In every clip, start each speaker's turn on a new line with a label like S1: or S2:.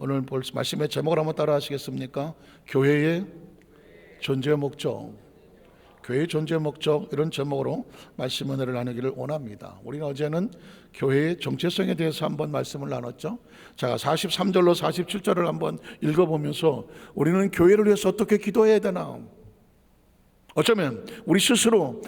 S1: 오늘 볼 말씀의 제목을 한번 따라 하시겠습니까? 교회의 존재 목적. 교회의 존재 목적, 이런 제목으로 말씀 은혜를 나누기를 원합니다. 우리가 어제는 교회의 정체성에 대해서 한번 말씀을 나눴죠. 자, 43절로 47절을 한번 읽어보면서 우리는 교회를 위해서 어떻게 기도해야 되나? 어쩌면 우리 스스로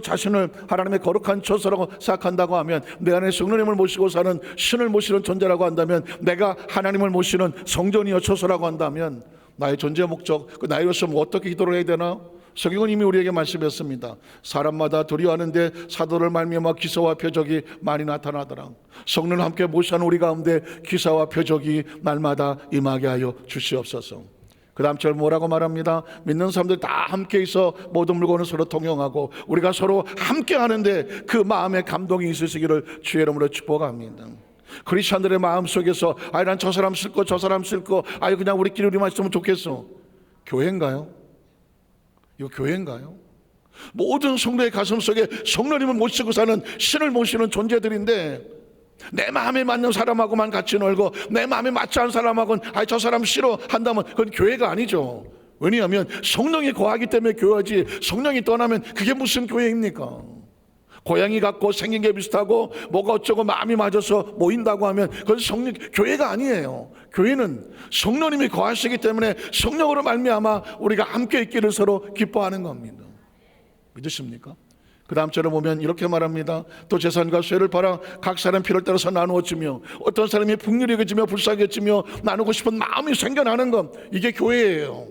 S1: 자신을 하나님의 거룩한 처소라고 생각한다고 하면, 내 안에 성령님을 모시고 사는 신을 모시는 존재라고 한다면, 내가 하나님을 모시는 성전이여 처소라고 한다면, 나의 존재 목적, 나이로서 어떻게 기도를 해야 되나? 성경은 이미 우리에게 말씀했습니다. 사람마다 두려워하는데 사도를 말미암아 기사와 표적이 많이 나타나더라. 성령을 함께 모시는 우리 가운데 기사와 표적이 날마다 임하게 하여 주시옵소서. 그 다음 절 뭐라고 말합니다? 믿는 사람들 다 함께 있어 모든 물건을 서로 통용하고 우리가 서로 함께 하는데 그 마음에 감동이 있으시기를 주의 이름으로 축복합니다. 크리스찬들의 마음속에서 난 저 사람 싫고 저 사람 싫고 그냥 우리끼리 우리만 있으면 좋겠어. 교회인가요? 이거 교회인가요? 모든 성도의 가슴 속에 성령님을 모시고 사는 신을 모시는 존재들인데, 내 마음에 맞는 사람하고만 같이 놀고 내 마음에 맞지 않은 사람하고는 저 사람 싫어 한다면 그건 교회가 아니죠. 왜냐하면 성령이 거하기 때문에 교회지, 성령이 떠나면 그게 무슨 교회입니까? 고양이 같고 생긴 게 비슷하고 뭐가 어쩌고 마음이 맞아서 모인다고 하면 그건 교회가 아니에요. 교회는 성령님이 거하시기 때문에 성령으로 말미암아 우리가 함께 있기를 서로 기뻐하는 겁니다. 믿으십니까? 그 다음 절에 보면 이렇게 말합니다. 또 재산과 쇠를 팔아 각 사람 필요를 따라서 나누어 주며, 어떤 사람이 풍요를 여기며 불쌍히 여기며 나누고 싶은 마음이 생겨나는 것, 이게 교회예요.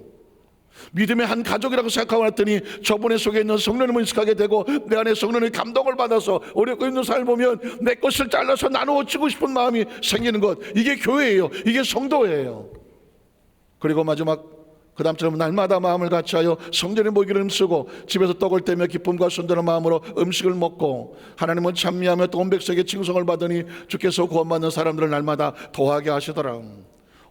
S1: 믿음의 한 가족이라고 생각하고 났더니 저분의 속에 있는 성령님을 인식하게 되고, 내 안에 성령의 감동을 받아서 어렵고 있는 사람을 보면 내 것을 잘라서 나누어 주고 싶은 마음이 생기는 것, 이게 교회예요. 이게 성도예요. 그리고 마지막 그 다음처럼 날마다 마음을 같이하여 성전에 모이기를 힘쓰고 집에서 떡을 떼며 기쁨과 순전한 마음으로 음식을 먹고 하나님을 찬미하며 또 온 백성에게 칭송을 받으니 주께서 구원받는 사람들을 날마다 더하게 하시더라.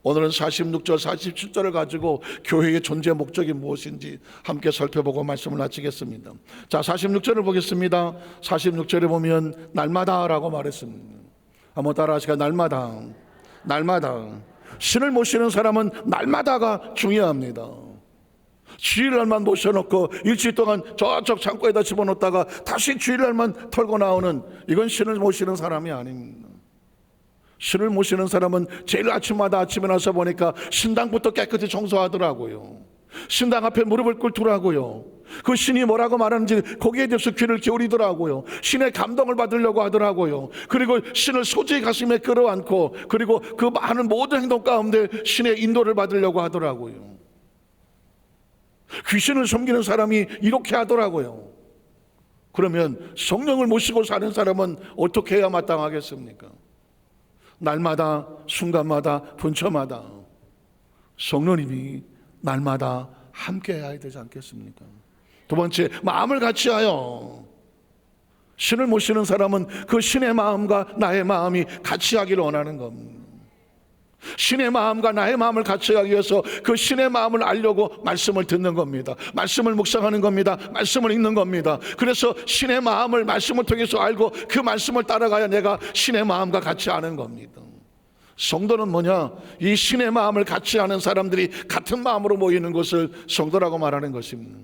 S1: 오늘은 46절 47절을 가지고 교회의 존재 목적이 무엇인지 함께 살펴보고 말씀을 마치겠습니다. 자, 46절을 보겠습니다. 46절에 보면 날마다라고 말했습니다. 한번 따라 하시까? 날마다. 신을 모시는 사람은 날마다가 중요합니다. 주일날만 모셔놓고 일주일 동안 저쪽 창고에다 집어넣다가 다시 주일날만 털고 나오는, 이건 신을 모시는 사람이 아닙니다. 신을 모시는 사람은 제일 아침에 나서 보니까 신당부터 깨끗이 청소하더라고요. 신당 앞에 무릎을 꿇더라고요. 그 신이 뭐라고 말하는지 거기에 대해서 귀를 기울이더라고요. 신의 감동을 받으려고 하더라고요. 그리고 신을 소지의 가슴에 끌어안고, 그리고 그 많은 모든 행동 가운데 신의 인도를 받으려고 하더라고요. 귀신을 섬기는 사람이 이렇게 하더라고요. 그러면 성령을 모시고 사는 사람은 어떻게 해야 마땅하겠습니까? 날마다, 순간마다, 분초마다 성령님이 날마다 함께 해야 되지 않겠습니까? 두 번째, 마음을 같이하여. 신을 모시는 사람은 그 신의 마음과 나의 마음이 같이 하기를 원하는 겁니다. 신의 마음과 나의 마음을 같이 하기 위해서 그 신의 마음을 알려고 말씀을 듣는 겁니다. 말씀을 묵상하는 겁니다. 말씀을 읽는 겁니다. 그래서 신의 마음을 말씀을 통해서 알고 그 말씀을 따라가야 내가 신의 마음과 같이 아는 겁니다. 성도는 뭐냐? 이 신의 마음을 같이 하는 사람들이 같은 마음으로 모이는 것을 성도라고 말하는 것입니다.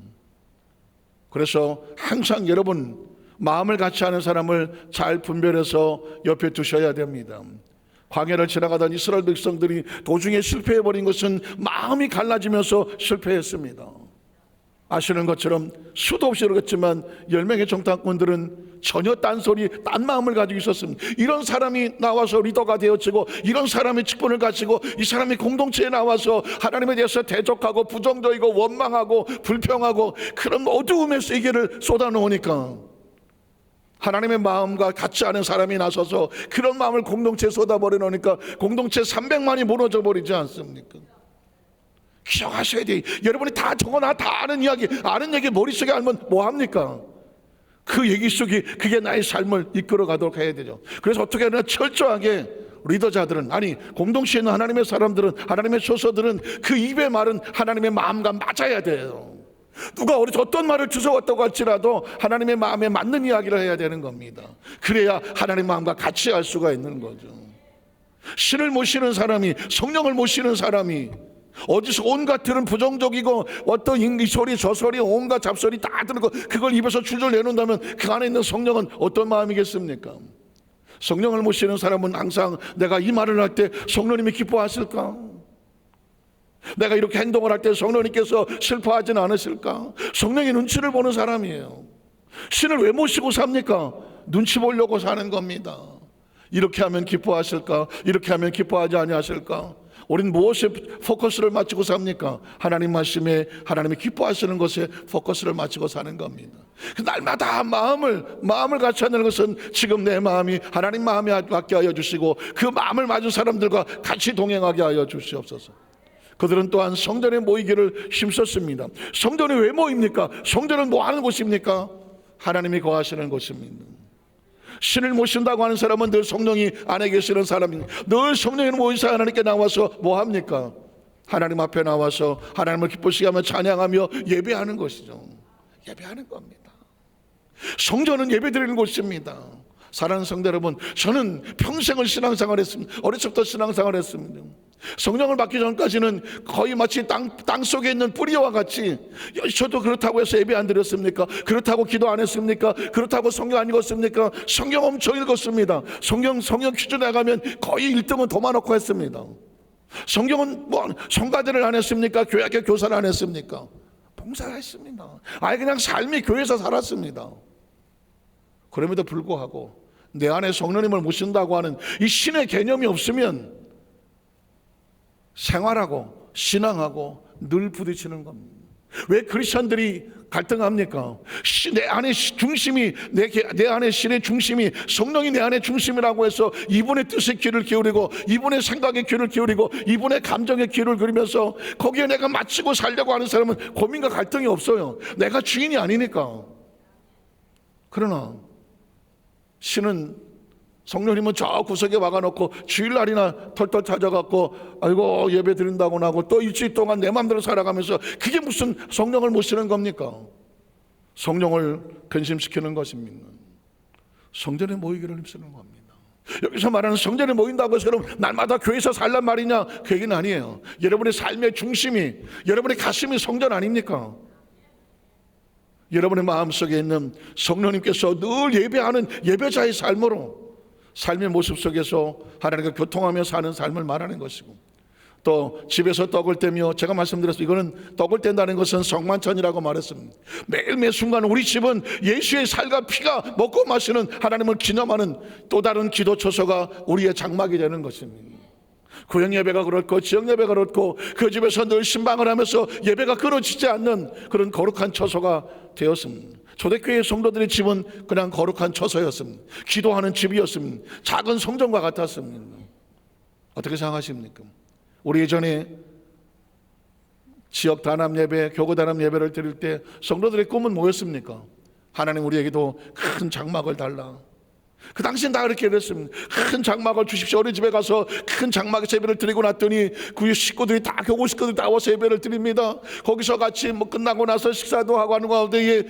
S1: 그래서 항상 여러분, 마음을 같이 하는 사람을 잘 분별해서 옆에 두셔야 됩니다. 광야를 지나가던 이스라엘 백성들이 도중에 실패해버린 것은 마음이 갈라지면서 실패했습니다. 아시는 것처럼 수도 없이 그렇겠지만 10명의 정탐꾼들은 전혀 딴소리, 딴 마음을 가지고 있었습니다. 이런 사람이 나와서 리더가 되어지고, 이런 사람이 직분을 가지고, 이 사람이 공동체에 나와서 하나님에 대해서 대적하고 부정적이고 원망하고 불평하고 그런 어두움의 세계를 쏟아놓으니까 하나님의 마음과 같지 않은 사람이 나서서 그런 마음을 공동체에 쏟아버려 놓으니까 공동체 300만이 무너져 버리지 않습니까? 기억하셔야 돼요. 여러분이 다 적어놔, 다 아는 얘기 머릿속에 알면 뭐합니까? 그 얘기 속이 그게 나의 삶을 이끌어 가도록 해야 되죠. 그래서 어떻게 하나 철저하게 리더자들은, 공동체에 있는 하나님의 사람들은, 하나님의 소서들은 그 입의 말은 하나님의 마음과 맞아야 돼요. 누가 어떤 말을 주워왔다고 할지라도 하나님의 마음에 맞는 이야기를 해야 되는 겁니다. 그래야 하나님의 마음과 같이 할 수가 있는 거죠. 신을 모시는 사람이, 성령을 모시는 사람이 어디서 온갖 들은 부정적이고 어떤 이 소리 저 소리 온갖 잡소리 다 들고 그걸 입에서 줄줄 내놓는다면 그 안에 있는 성령은 어떤 마음이겠습니까? 성령을 모시는 사람은 항상 내가 이 말을 할 때 성령님이 기뻐하실까? 내가 이렇게 행동을 할 때 성령님께서 슬퍼하지는 않으실까? 성령의 눈치를 보는 사람이에요. 신을 왜 모시고 삽니까? 눈치 보려고 사는 겁니다. 이렇게 하면 기뻐하실까? 이렇게 하면 기뻐하지 아니하실까? 우린 무엇에 포커스를 맞추고 삽니까? 하나님 말씀에, 하나님이 기뻐하시는 것에 포커스를 맞추고 사는 겁니다. 날마다 마음을 같이 하는 것은 지금 내 마음이 하나님 마음에 맞게 하여 주시고 그 마음을 맞은 사람들과 같이 동행하게 하여 주시옵소서. 그들은 또한 성전에 모이기를 힘썼습니다. 성전에 왜 모입니까? 성전은 뭐 하는 곳입니까? 하나님이 거하시는 곳입니다. 신을 모신다고 하는 사람은 늘 성령이 안에 계시는 사람입니다. 늘 성령이 모이사 하나님께 나와서 뭐 합니까? 하나님 앞에 나와서 하나님을 기쁘시게 하며 찬양하며 예배하는 것이죠. 예배하는 겁니다. 성전은 예배드리는 곳입니다. 사랑하는 성도 여러분, 저는 평생을 신앙생활 했습니다. 어릴 적부터 신앙생활 했습니다. 성령을 받기 전까지는 거의 마치 땅 속에 있는 뿌리와 같이, 저도 그렇다고 해서 예배 안 드렸습니까? 그렇다고 기도 안 했습니까? 그렇다고 성경 안 읽었습니까? 성경 엄청 읽었습니다. 성경 퀴즈 나가면 거의 1등은 도마놓고 했습니다. 성경은 뭐 성가대를 안 했습니까? 교회학교 교사를 안 했습니까? 봉사를 했습니다. 아예 그냥 삶이 교회에서 살았습니다. 그럼에도 불구하고 내 안에 성령님을 모신다고 하는 이 신의 개념이 없으면 생활하고 신앙하고 늘 부딪히는 겁니다. 왜 크리스천들이 갈등합니까? 내 안에 중심이, 내 안에 신의 중심이, 성령이 내 안에 중심이라고 해서 이분의 뜻에 귀를 기울이고 이분의 생각에 귀를 기울이고 이분의 감정에 귀를 기울이면서 거기에 내가 맞추고 살려고 하는 사람은 고민과 갈등이 없어요. 내가 주인이 아니니까. 그러나 신은, 성령님은 저 구석에 와가놓고 주일날이나 털털 찾아갖고 아이고 예배 드린다고 하고 또 일주일 동안 내 마음대로 살아가면서 그게 무슨 성령을 모시는 겁니까? 성령을 근심시키는 것입니다. 성전에 모이기를 힘쓰는 겁니다. 여기서 말하는 성전에 모인다고 해서 여러분 날마다 교회에서 살란 말이냐? 그 얘기는 아니에요. 여러분의 삶의 중심이, 여러분의 가슴이 성전 아닙니까? 여러분의 마음속에 있는 성령님께서 늘 예배하는 예배자의 삶으로, 삶의 모습 속에서 하나님과 교통하며 사는 삶을 말하는 것이고, 또 집에서 떡을 떼며, 제가 말씀드렸습니다. 이거는 떡을 뗀다는 것은 성만찬이라고 말했습니다. 매일 매 순간 우리 집은 예수의 살과 피가 먹고 마시는 하나님을 기념하는 또 다른 기도 처소가 우리의 장막이 되는 것입니다. 구역 예배가 그렇고 지역 예배가 그렇고 그 집에서 늘 신방을 하면서 예배가 끊어지지 않는 그런 거룩한 처소가 되었습니다. 초대교회 성도들의 집은 그냥 거룩한 처소였습니다. 기도하는 집이었습니다. 작은 성전과 같았습니다. 어떻게 생각하십니까? 우리 예전에 지역 단합 예배, 교구 단합 예배를 드릴 때 성도들의 꿈은 뭐였습니까? 하나님 우리에게도 큰 장막을 달라. 그 당시엔 다 그렇게 그랬습니다. 큰 장막을 주십시오. 우리 집에 가서 큰 장막에서 예배를 드리고 났더니 그 식구들이 다, 교구 식구들이 다 와서 예배를 드립니다. 거기서 같이 뭐 끝나고 나서 식사도 하고 하는 가운데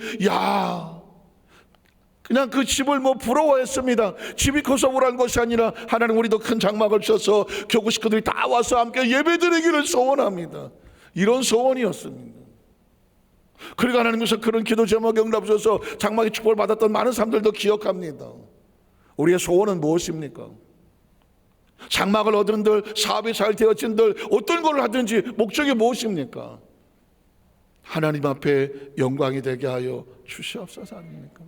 S1: 그냥 그 집을 뭐 부러워했습니다. 집이 커서 오란 것이 아니라 하나님 우리도 큰 장막을 주셔서 교구 식구들이 다 와서 함께 예배 드리기를 소원합니다. 이런 소원이었습니다. 그러니까 하나님께서 그런 기도 제목에 응답하셔서 장막의 축복을 받았던 많은 사람들도 기억합니다. 우리의 소원은 무엇입니까? 장막을 얻은들, 사업이 잘 되어진들, 어떤 걸 하든지 목적이 무엇입니까? 하나님 앞에 영광이 되게 하여 주시옵소서 아닙니까?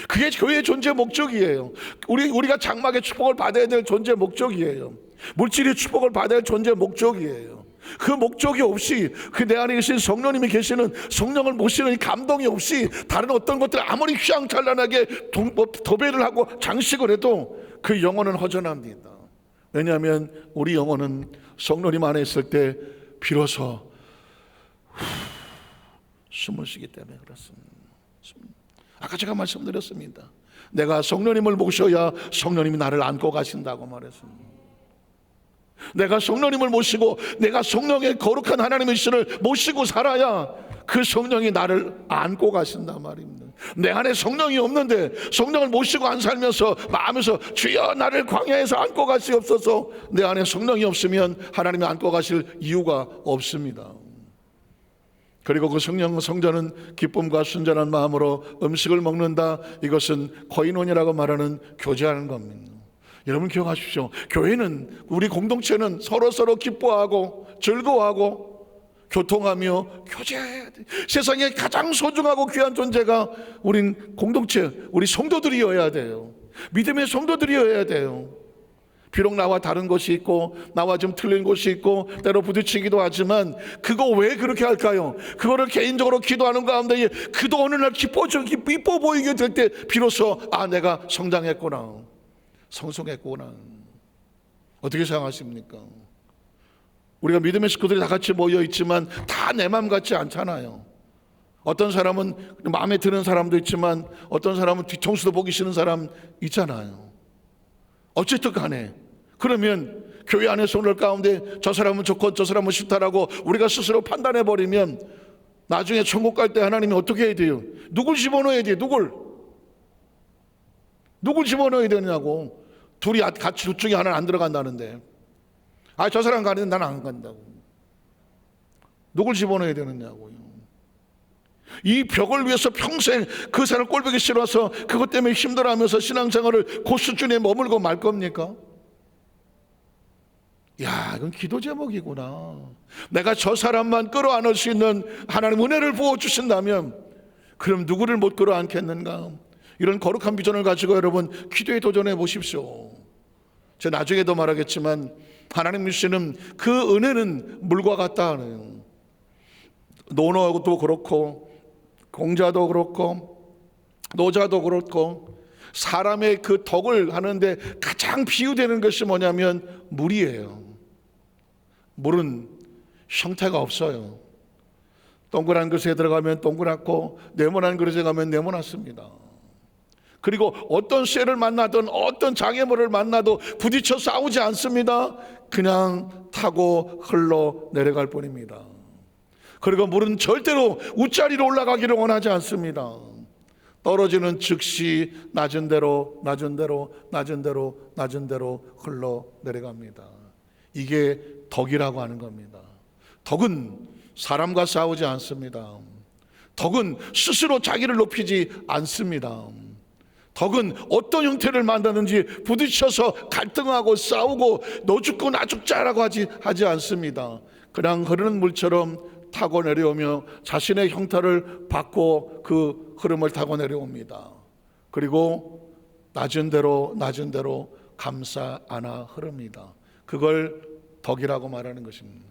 S1: 그게 교회의 존재 목적이에요. 우리가 장막의 축복을 받아야 될 존재 목적이에요. 물질의 축복을 받아야 할 존재 목적이에요. 그 목적이 없이, 그 내 안에 계신 성령님이 계시는, 성령을 모시는 감동이 없이 다른 어떤 것들 아무리 휘황찬란하게 도배를 하고 장식을 해도 그 영혼은 허전합니다. 왜냐하면 우리 영혼은 성령님 안에 있을 때 비로소 숨을 쉬기 때문에 그렇습니다. 아까 제가 말씀드렸습니다. 내가 성령님을 모셔야 성령님이 나를 안고 가신다고 말했습니다. 내가 성령님을 모시고 내가 성령의 거룩한 하나님의 신을 모시고 살아야 그 성령이 나를 안고 가신단 말입니다. 내 안에 성령이 없는데 성령을 모시고 안 살면서 마음에서 주여 나를 광야에서 안고 가시옵소서, 내 안에 성령이 없으면 하나님이 안고 가실 이유가 없습니다. 그리고 그 성전은 기쁨과 순전한 마음으로 음식을 먹는다. 이것은 코이노니아라고 말하는 교제하는 겁니다. 여러분 기억하십시오. 교회는, 우리 공동체는 서로 기뻐하고 즐거워하고 교통하며 교제해야 돼. 세상에 가장 소중하고 귀한 존재가 우린 공동체, 우리 성도들이어야 돼요. 믿음의 성도들이어야 돼요. 비록 나와 다른 것이 있고 나와 좀 틀린 것이 있고 때로 부딪히기도 하지만 그거 왜 그렇게 할까요? 그거를 개인적으로 기도하는 가운데 그도 어느 날 이뻐 보이게 될 때 비로소 내가 성장했구나, 성숙했구나. 어떻게 생각하십니까? 우리가 믿음의 식구들이 다 같이 모여 있지만 다 내 마음 같지 않잖아요. 어떤 사람은 마음에 드는 사람도 있지만 어떤 사람은 뒤통수도 보기 싫은 사람 있잖아요. 어쨌든 간에 그러면 교회 안에 성도들 가운데 저 사람은 좋고 저 사람은 싫다라고 우리가 스스로 판단해 버리면 나중에 천국 갈 때 하나님이 어떻게 해야 돼요? 누굴 집어넣어야 돼요? 누굴 집어넣어야 되냐고. 둘이 같이 둘 중에 하나는 안 들어간다는데, 저 사람 가는데 나는 안 간다고. 누굴 집어넣어야 되느냐고요. 이 벽을 위해서 평생 그 사람 꼴보기 싫어서 그것 때문에 힘들어하면서 신앙생활을 그 수준에 머물고 말 겁니까? 이건 기도 제목이구나. 내가 저 사람만 끌어안을 수 있는 하나님 은혜를 부어주신다면 그럼 누구를 못 끌어안겠는가? 이런 거룩한 비전을 가지고 여러분 기도에 도전해 보십시오. 제가 나중에도 말하겠지만 하나님 주시는 그 은혜는 물과 같다. 노노도 그렇고 공자도 그렇고 노자도 그렇고 사람의 그 덕을 하는데 가장 비유되는 것이 뭐냐면 물이에요. 물은 형태가 없어요. 동그란 그릇에 들어가면 동그랗고 네모난 그릇에 가면 네모났습니다. 그리고 어떤 쇠를 만나든 어떤 장애물을 만나도 부딪혀 싸우지 않습니다. 그냥 타고 흘러 내려갈 뿐입니다. 그리고 물은 절대로 웃자리로 올라가기를 원하지 않습니다. 떨어지는 즉시 낮은 대로 흘러 내려갑니다. 이게 덕이라고 하는 겁니다. 덕은 사람과 싸우지 않습니다. 덕은 스스로 자기를 높이지 않습니다. 덕은 어떤 형태를 만드는지 부딪혀서 갈등하고 싸우고 너 죽고 나 죽자라고 하지 않습니다. 그냥 흐르는 물처럼 타고 내려오며 자신의 형태를 받고 그 흐름을 타고 내려옵니다. 그리고 낮은 대로 감싸 안아 흐릅니다. 그걸 덕이라고 말하는 것입니다.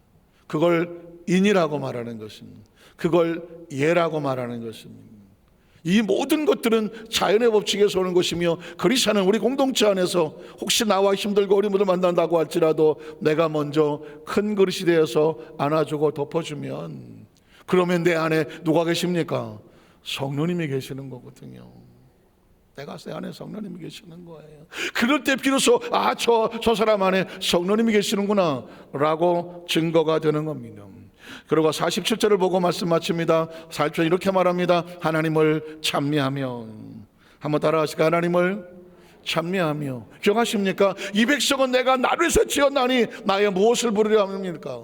S1: 그걸 인이라고 말하는 것입니다. 그걸 예라고 말하는 것입니다. 이 모든 것들은 자연의 법칙에서 오는 것이며 그리스도는 우리 공동체 안에서 혹시 나와 힘들고 어려움을 만난다고 할지라도 내가 먼저 큰 그릇이 되어서 안아주고 덮어주면 그러면 내 안에 누가 계십니까? 성령님이 계시는 거거든요. 내가 내 안에 성령님이 계시는 거예요. 그럴 때 비로소 저 사람 안에 성령님이 계시는구나 라고 증거가 되는 겁니다. 그리고 47절을 보고 말씀 마칩니다. 47절 이렇게 말합니다. 하나님을 찬미하며. 한번 따라하실까요? 하나님을 찬미하며. 기억하십니까? 이 백성은 내가 나를 위해서 지었나니 나의 무엇을 부르려 합니까?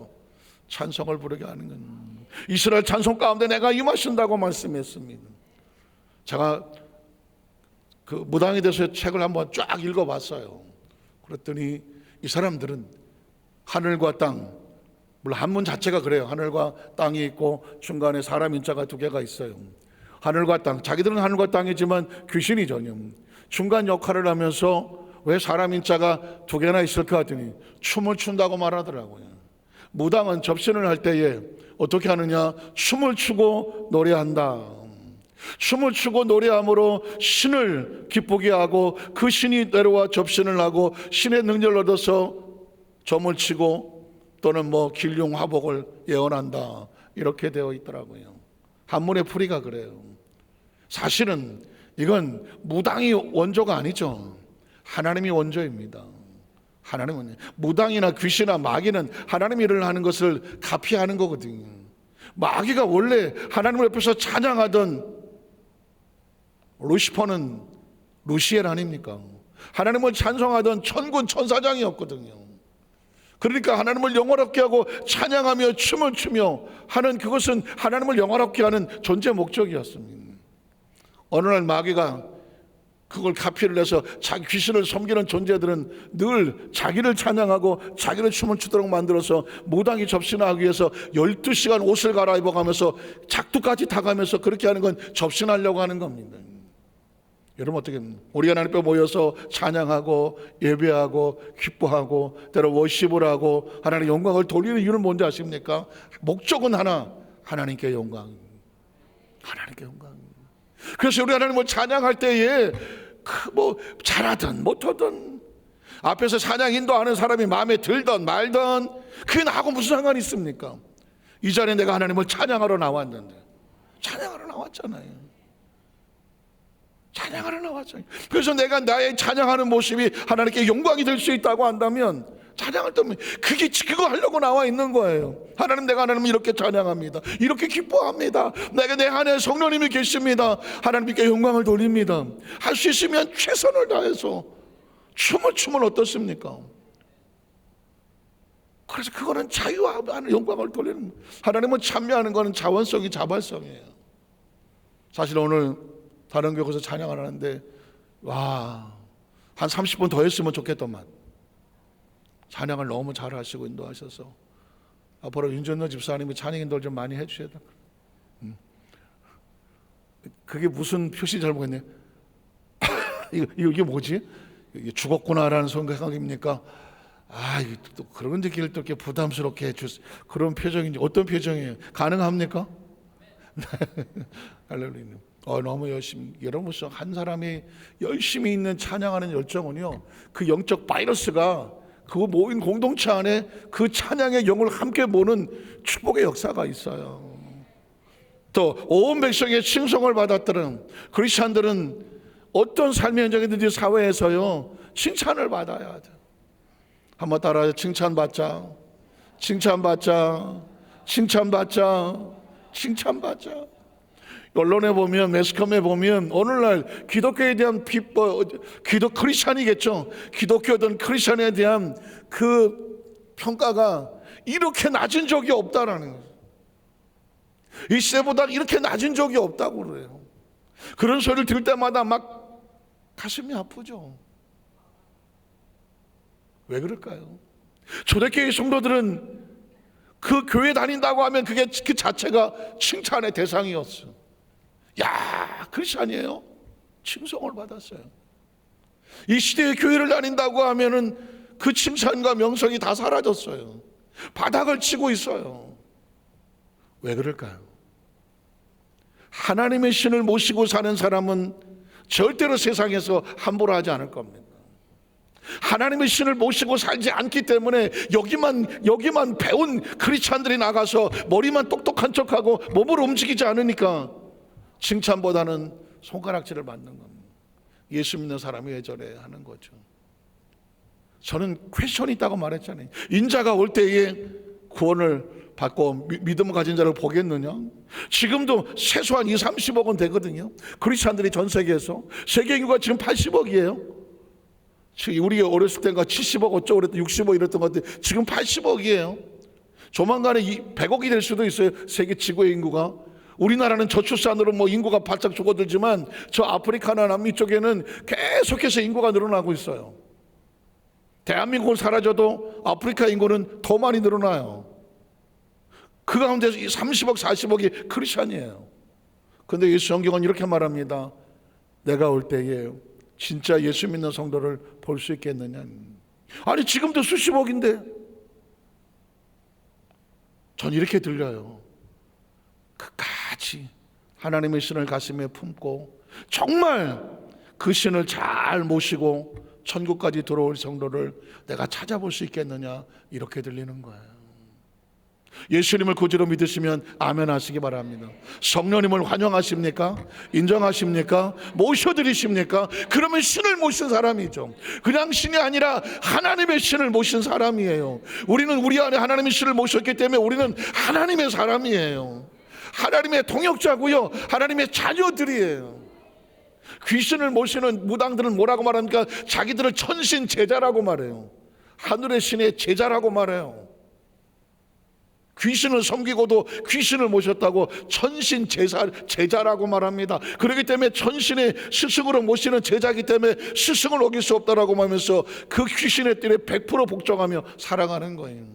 S1: 찬송을 부르게 하는 건 이스라엘 찬송 가운데 내가 임하신다고 말씀했습니다. 제가 그 무당에 대해서 책을 한번 쫙 읽어봤어요. 그랬더니 이 사람들은 하늘과 땅, 물론 한문 자체가 그래요. 하늘과 땅이 있고 중간에 사람 인자가 두 개가 있어요. 하늘과 땅, 자기들은 하늘과 땅이지만 귀신이 전혀 중간 역할을 하면서 왜 사람 인자가 두 개나 있을까 하더니 춤을 춘다고 말하더라고요. 무당은 접신을 할 때에 어떻게 하느냐? 춤을 추고 노래한다. 춤을 추고 노래함으로 신을 기쁘게 하고 그 신이 내려와 접신을 하고 신의 능력을 얻어서 점을 치고 또는 길흉화복을 예언한다. 이렇게 되어 있더라고요. 한문의 풀이가 그래요. 사실은 이건 무당이 원조가 아니죠. 하나님이 원조입니다. 하나님 원조. 무당이나 귀신이나 마귀는 하나님 일을 하는 것을 가피하는 거거든요. 마귀가 원래 하나님 옆에서 찬양하던 루시퍼는 루시엘 아닙니까? 하나님을 찬송하던 천군 천사장이었거든요. 그러니까 하나님을 영화롭게 하고 찬양하며 춤을 추며 하는 그것은 하나님을 영화롭게 하는 존재 목적이었습니다. 어느 날 마귀가 그걸 카피를 내서 자기 귀신을 섬기는 존재들은 늘 자기를 찬양하고 자기를 춤을 추도록 만들어서 무당이 접신을 하기 위해서 12시간 옷을 갈아입어가면서 작두까지 타가면서 그렇게 하는 건 접신하려고 하는 겁니다. 여러분 어떻게 우리 하나님 앞에 모여서 찬양하고 예배하고 기뻐하고 때로 워십을 하고 하나님의 영광을 돌리는 이유는 뭔지 아십니까? 목적은 하나, 하나님께 영광. 하나님께 영광. 그래서 우리 하나님을 찬양할 때에 뭐 잘하든 못하든 앞에서 찬양 인도하는 사람이 마음에 들든 말든 그게 나하고 무슨 상관이 있습니까? 이 자리에 내가 하나님을 찬양하러 나왔는데, 찬양하러 나왔잖아요. 찬양하러 나왔잖아요. 그래서 내가 나의 찬양하는 모습이 하나님께 영광이 될 수 있다고 한다면, 찬양할 때면 그거 하려고 나와 있는 거예요. 하나님, 내가 하나님을 이렇게 찬양합니다. 이렇게 기뻐합니다. 내가 내 안에 성령님이 계십니다. 하나님께 영광을 돌립니다. 할 수 있으면 최선을 다해서 춤을 추면 어떻습니까? 그래서 그거는 자유와 영광을 돌리는, 하나님을 찬미하는 것은 자원성이 자발성이에요. 사실 오늘 다른 교회에서 찬양을 하는데 와, 한 30분 더 했으면 좋겠더만. 찬양을 너무 잘 하시고 인도하셔서 앞으로 윤전노 집사님이 찬양 인도를 좀 많이 해주셔야 돼. 그게 무슨 표시 잘 모르겠네. 이게 뭐지? 이게 죽었구나라는 생각입니까? 또 그런 얘기를 또 이렇게 부담스럽게 해주세요. 그런 표정인지 어떤 표정이에요? 가능합니까? 할렐루야. 너무 열심히, 여러분 한 사람이 열심히 있는 찬양하는 열정은요, 그 영적 바이러스가 그 모인 공동체 안에 그 찬양의 영을 함께 모는 축복의 역사가 있어요. 또 온 백성의 칭송을 받았던 크리스찬들은 어떤 삶의 현장이든지 사회에서요 칭찬을 받아야 돼. 한번 따라하세요. 칭찬받자, 칭찬받자, 칭찬받자, 칭찬받자. 언론에 보면, 매스컴에 보면 오늘날 기독교에 대한 기독 크리스찬이겠죠. 기독교든 크리스찬에 대한 그 평가가 이렇게 낮은 적이 없다라는 거예요. 이 시대보다 이렇게 낮은 적이 없다고 그래요. 그런 소리를 들을 때마다 막 가슴이 아프죠. 왜 그럴까요? 초대교회 성도들은 그 교회 다닌다고 하면 그게 그 자체가 칭찬의 대상이었어요. 야, 크리스찬이에요? 칭송을 받았어요. 이 시대의 교회를 다닌다고 하면은 그 칭찬과 명성이 다 사라졌어요. 바닥을 치고 있어요. 왜 그럴까요? 하나님의 신을 모시고 사는 사람은 절대로 세상에서 함부로 하지 않을 겁니다. 하나님의 신을 모시고 살지 않기 때문에 여기만 배운 크리스찬들이 나가서 머리만 똑똑한 척하고 몸을 움직이지 않으니까 칭찬보다는 손가락질을 받는 겁니다. 예수 믿는 사람이 왜 저래 하는 거죠. 저는 퀘션이 있다고 말했잖아요. 인자가 올 때에 구원을 받고 믿음을 가진 자를 보겠느냐? 지금도 최소한 20, 30억은 되거든요. 크리스찬들이 전 세계에서. 세계 인구가 지금 80억이에요. 우리 어렸을 때가 70억 어쩌고 그랬던 60억 이랬던 것 같은데 지금 80억이에요. 조만간에 100억이 될 수도 있어요. 세계 지구의 인구가. 우리나라는 저출산으로 인구가 바짝 줄어들지만 저 아프리카나 남미 쪽에는 계속해서 인구가 늘어나고 있어요. 대한민국은 사라져도 아프리카 인구는 더 많이 늘어나요. 그 가운데 30억, 40억이 크리스찬이에요. 그런데 예수 성경은 이렇게 말합니다. 내가 올 때에 진짜 예수 믿는 성도를 볼 수 있겠느냐. 아니 지금도 수십억인데. 전 이렇게 들려요. 끝까지 하나님의 신을 가슴에 품고 정말 그 신을 잘 모시고 천국까지 들어올 성도를 내가 찾아볼 수 있겠느냐, 이렇게 들리는 거예요. 예수님을 구주로 믿으시면 아멘 하시기 바랍니다. 성령님을 환영하십니까? 인정하십니까? 모셔드리십니까? 그러면 신을 모신 사람이죠. 그냥 신이 아니라 하나님의 신을 모신 사람이에요. 우리는 우리 안에 하나님의 신을 모셨기 때문에 우리는 하나님의 사람이에요. 하나님의 동역자고요, 하나님의 자녀들이에요. 귀신을 모시는 무당들은 뭐라고 말합니까? 자기들을 천신 제자라고 말해요. 하늘의 신의 제자라고 말해요. 귀신을 섬기고도 귀신을 모셨다고 천신 제자라고 말합니다. 그렇기 때문에 천신의 스승으로 모시는 제자이기 때문에 스승을 어길 수 없다라고 말하면서 그 귀신의 뜰에 100% 복종하며 살아가는 거예요.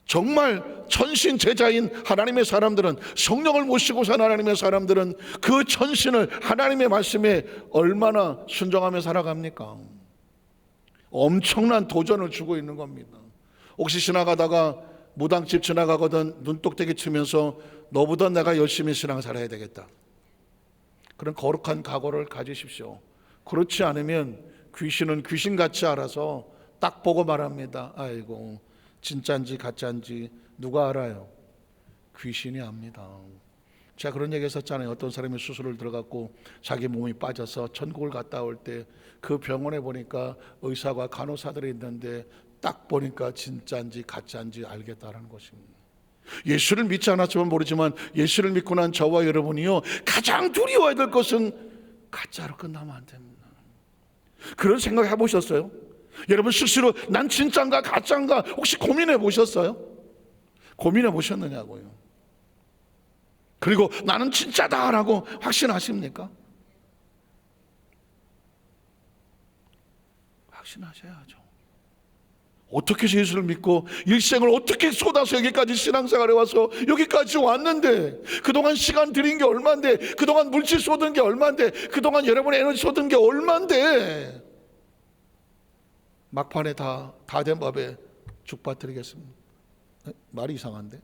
S1: 정말 천신 제자인 하나님의 사람들은, 성령을 모시고 산 하나님의 사람들은 그 천신을 하나님의 말씀에 얼마나 순종하며 살아갑니까? 엄청난 도전을 주고 있는 겁니다. 혹시 지나가다가 무당집 지나가거든 눈독대기 치면서 너보다 내가 열심히 신앙 살아야 되겠다, 그런 거룩한 각오를 가지십시오. 그렇지 않으면 귀신은 귀신같이 알아서 딱 보고 말합니다. 아이고, 진짜인지 가짜인지 누가 알아요? 귀신이 압니다. 제가 그런 얘기 했었잖아요. 어떤 사람이 수술을 들어갔고 자기 몸이 빠져서 천국을 갔다 올 때 그 병원에 보니까 의사와 간호사들이 있는데 딱 보니까 진짜인지 가짜인지 알겠다라는 것입니다. 예수를 믿지 않았지만 모르지만 예수를 믿고 난 저와 여러분이요, 가장 두려워야 될 것은 가짜로 끝나면 안 됩니다. 그런 생각 해보셨어요? 여러분 스스로 난 진짜인가 가짜인가 혹시 고민해 보셨어요? 고민해 보셨느냐고요. 그리고 나는 진짜다라고 확신하십니까? 확신하셔야죠. 어떻게 예수를 믿고 일생을 어떻게 쏟아서 여기까지 신앙생활에 와서 여기까지 왔는데, 그동안 시간 들인 게 얼만데, 그동안 물질 쏟은 게 얼만데, 그동안 여러분의 에너지 쏟은 게 얼만데, 막판에 다 된 밥에 죽 빠뜨리겠습니까? 말이 이상한데,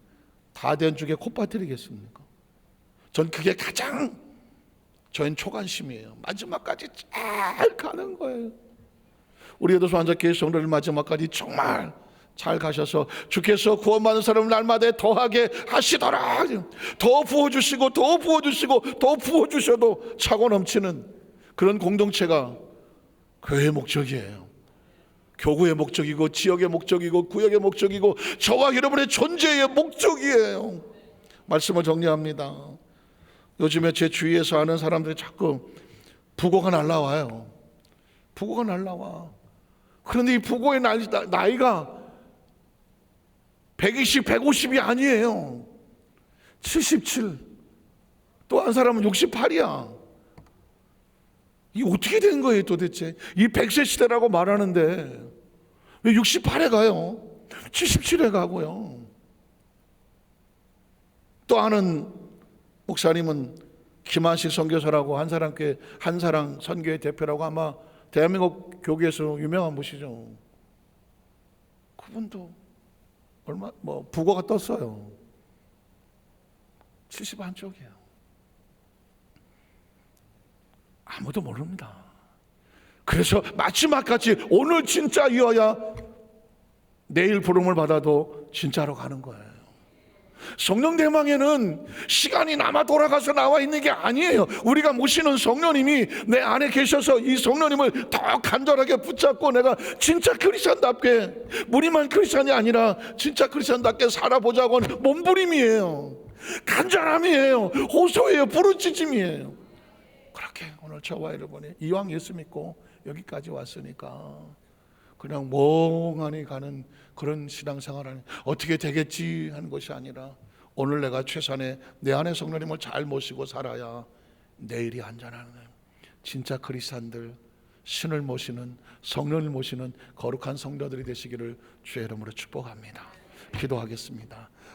S1: 다 된 죽에 코 빠뜨리겠습니까? 전 그게 가장 저희는 초관심이에요. 마지막까지 잘 가는 거예요. 우리 에도소 한적교회 성도들 마지막까지 정말 잘 가셔서 주께서 구원받는 사람을 날마다 더하게 하시더라. 더 부어주시고 더 부어주시고 더 부어주셔도 차고 넘치는 그런 공동체가 교회의 목적이에요. 교구의 목적이고 지역의 목적이고 구역의 목적이고 저와 여러분의 존재의 목적이에요. 말씀을 정리합니다. 요즘에 제 주위에서 아는 사람들이 자꾸 부고가 날라와요. 부고가 날라와. 그런데 이 부고의 나이가 120, 150이 아니에요. 77. 또 한 사람은 68이야. 이게 어떻게 된 거예요 도대체? 이 100세 시대라고 말하는데 왜 68에 가요? 77에 가고요. 또 아는 목사님은 김한식 선교사라고 한사랑교회 한사랑 선교회 대표라고 아마 대한민국 교계에서 유명한 분이시죠. 그분도 얼마 부고가 떴어요. 70 안쪽이에요. 아무도 모릅니다. 그래서 마지막까지 오늘 진짜이어야 내일 부름을 받아도 진짜로 가는 거예요. 성령 대망에는 시간이 남아 돌아가서 나와 있는 게 아니에요. 우리가 모시는 성령님이 내 안에 계셔서 이 성령님을 더 간절하게 붙잡고 내가 진짜 크리스찬답게, 무리만 크리스찬이 아니라 진짜 크리스찬답게 살아보자고 하는 몸부림이에요. 간절함이에요. 호소예요. 부르짖음이에요. 그렇게 오늘 저와 여러분이 이왕 예수 믿고 여기까지 왔으니까 그냥 멍하니 가는 그런 신앙생활을 어떻게 되겠지 하는 것이 아니라 오늘 내가 최선의 내 안에 성령님을 잘 모시고 살아야 내일이 안전한 거예요. 진짜 크리스찬들, 신을 모시는, 성령을 모시는 거룩한 성도들이 되시기를 주의 이름으로 축복합니다. 기도하겠습니다.